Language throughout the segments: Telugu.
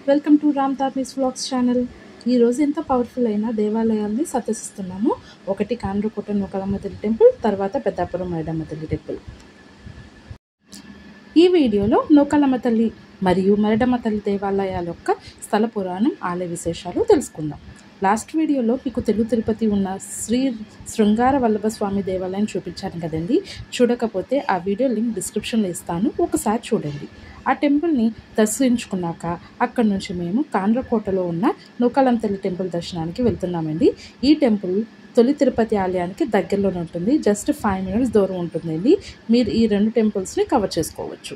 Welcome to Ram Taapi's vlogs channel. ఈరోజు ఎంత పవర్ఫుల్ అయిన దేవాలయాన్ని సందర్శిస్తున్నాము. ఒకటి కాండ్రకోట నూకాలమ్మ తల్లి టెంపుల్, తర్వాత పెద్దాపురం మైడమ్మ తల్లి టెంపుల్. ఈ వీడియోలో నూకాలమ్మ తల్లి మరియు మరడమ్మ తల్లి దేవాలయాల యొక్క స్థల పురాణం, ఆలయ విశేషాలు తెలుసుకుందాం. లాస్ట్ వీడియోలో మీకు తెలుగు తిరుపతి ఉన్న శ్రీ శృంగార వల్లభ స్వామి దేవాలయం చూపించాను కదండి. చూడకపోతే ఆ వీడియో లింక్ డిస్క్రిప్షన్లో ఇస్తాను, ఒకసారి చూడండి. ఆ టెంపుల్ని దర్శించుకున్నాక అక్కడి నుంచి మేము కాండ్రకోటలో ఉన్న నూకాలమ్మ తల్లి టెంపుల్ దర్శనానికి వెళ్తున్నామండి. ఈ టెంపుల్ తొలి తిరుపతి ఆలయానికి దగ్గరలోనే ఉంటుంది, జస్ట్ 5 minutes దూరం ఉంటుందండి. మీరు ఈ 2 టెంపుల్స్ని కవర్ చేసుకోవచ్చు.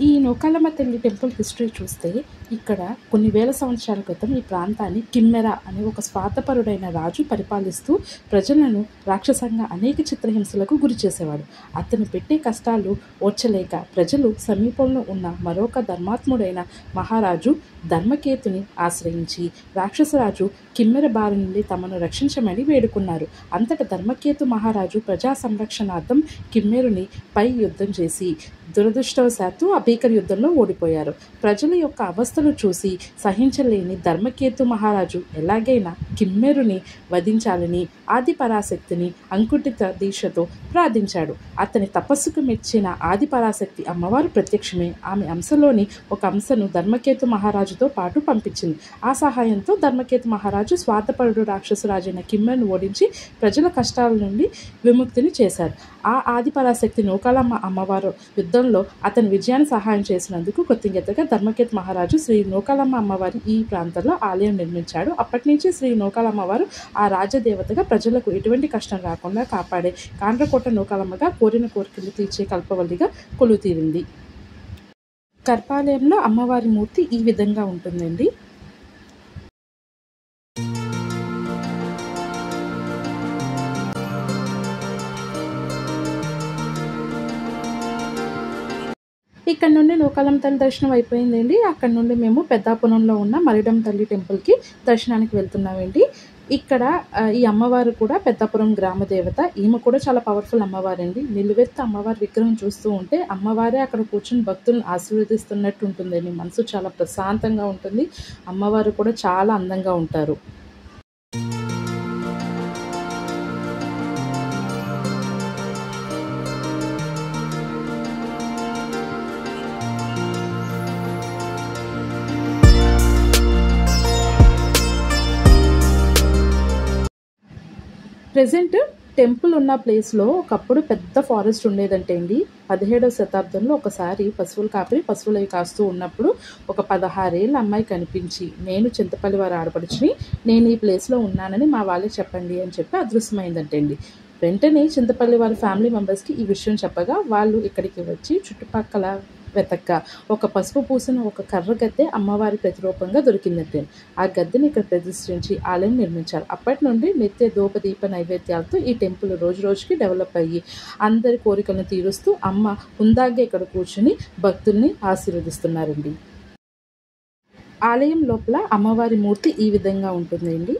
ఈ నూకాలమ్మ తల్లి టెంపుల్ హిస్టరీ చూస్తే ఇక్కడ కొన్ని వేల సంవత్సరాల క్రితం ఈ ప్రాంతాన్ని కిమ్మెర అనే ఒక స్వార్థపరుడైన రాజు పరిపాలిస్తూ ప్రజలను రాక్షసంగా అనేక చిత్రహింసలకు గురి చేసేవాడు. అతను పెట్టే కష్టాలు ఓర్చలేక ప్రజలు సమీపంలో ఉన్న మరొక ధర్మాత్ముడైన మహారాజు ధర్మకేతుని ఆశ్రయించి రాక్షసరాజు కిమ్మెర బారి నుండి తమను రక్షించమని వేడుకున్నారు. అంతటా ధర్మకేతు మహారాజు ప్రజా సంరక్షణార్థం కిమ్మెరుని పై యుద్ధం చేసి దురదృష్టవశాత్తు ఆ భీకర యుద్ధంలో ఓడిపోయారు. ప్రజల యొక్క అవస్థలు చూసి సహించలేని ధర్మకేతు మహారాజు ఎలాగైనా కిమ్మెరుని వధించాలని ఆది పరాశక్తిని అంకుటిత దీక్షతో ప్రార్థించాడు. అతని తపస్సుకు మెచ్చిన ఆది పరాశక్తి అమ్మవారు ప్రత్యక్షమే ఆమె అంశలోని ఒక అంశను ధర్మకేతు మహారాజుతో పాటు పంపించింది. ఆ సహాయంతో ధర్మకేతు మహారాజు స్వార్థపరుడు రాక్షసరాజైన కిమ్మెరుని ఓడించి ప్రజల కష్టాల నుండి విముక్తిని చేశారు. ఆ ఆది పరాశక్తి నూకాలమ్మ అమ్మవారు యుద్ధంలో అతని విజయాన్ని సహాయం చేసినందుకు కృతజ్ఞతగా ధర్మకేతు మహారాజు శ్రీ నూకాలమ్మ అమ్మవారి ఈ ప్రాంతంలో ఆలయం నిర్మించాడు. అప్పటి నుంచి శ్రీ నూకాలమ్మ వారు ఆ రాజదేవతగా ప్రజలకు ఎటువంటి కష్టం రాకుండా కాపాడే కాండ్రకోట నూకాలమ్మగా కోరిన కోరికలు తీర్చే కల్పవల్లిగా కొలువుతీరింది. గర్భాలయంలో అమ్మవారి మూర్తి ఈ విధంగా ఉంటుందండి. ఇక్కడ నుండి నూకాలమ్మ తల్లి దర్శనం అయిపోయిందండి. అక్కడ నుండి మేము పెద్దాపురంలో ఉన్న మరిడమ్మ తల్లి టెంపుల్కి దర్శనానికి వెళ్తున్నామండి. ఇక్కడ ఈ అమ్మవారు కూడా పెద్దాపురం గ్రామ దేవత. ఈమె కూడా చాలా పవర్ఫుల్ అమ్మవారండి. నిలువెత్తు అమ్మవారి విగ్రహం చూస్తూ ఉంటే అమ్మవారే అక్కడ కూర్చుని భక్తులను ఆశీర్వదిస్తున్నట్టు ఉంటుందండి. మనసు చాలా ప్రశాంతంగా ఉంటుంది. అమ్మవారు కూడా చాలా అందంగా ఉంటారు. ప్రెజెంట్ టెంపుల్ ఉన్న ప్లేస్లో ఒకప్పుడు పెద్ద ఫారెస్ట్ ఉండేదంటే అండి. 17వ శతాబ్దంలో ఒకసారి పశువులు కాపరి పశువులు అవి కాస్తూ ఉన్నప్పుడు ఒక 16 ఏళ్ళ అమ్మాయి కనిపించి, నేను చింతపల్లి వారి ఆడపడుచుని, నేను ఈ ప్లేస్లో ఉన్నానని మా వాళ్ళకి చెప్పండి అని చెప్పి అదృశ్యమైందంటే అండి. వెంటనే చింతపల్లి వారి ఫ్యామిలీ మెంబర్స్కి ఈ విషయం చెప్పగా వాళ్ళు ఇక్కడికి వచ్చి చుట్టుపక్కల వెతక్క ఒక పసుపు పూసిన ఒక కర్ర గద్దె అమ్మవారి ప్రతిరూపంగా దొరికిందంటే ఆ గద్దెని ఇక్కడ ప్రతిష్ఠించి ఆలయం నిర్మించారు. అప్పటి నుండి నిత్య ధూపదీప నైవేద్యాలతో ఈ టెంపుల్ రోజు రోజుకి డెవలప్ అయ్యి అందరి కోరికలను తీరుస్తూ అమ్మ హుందాగా ఇక్కడ కూర్చుని భక్తుల్ని ఆశీర్వదిస్తున్నారండి. ఆలయం లోపల అమ్మవారి మూర్తి ఈ విధంగా ఉంటుందండి.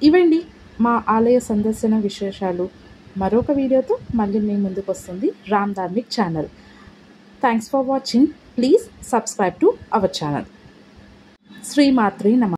ఇవండి మా ఆలయ సందర్శన విశేషాలు. మరొక వీడియోతో మళ్ళీ మీ ముందుకు వస్తుంది Ram Dharmik channel. Thanks for watching. Please subscribe to our channel. Sri Matri Namaha.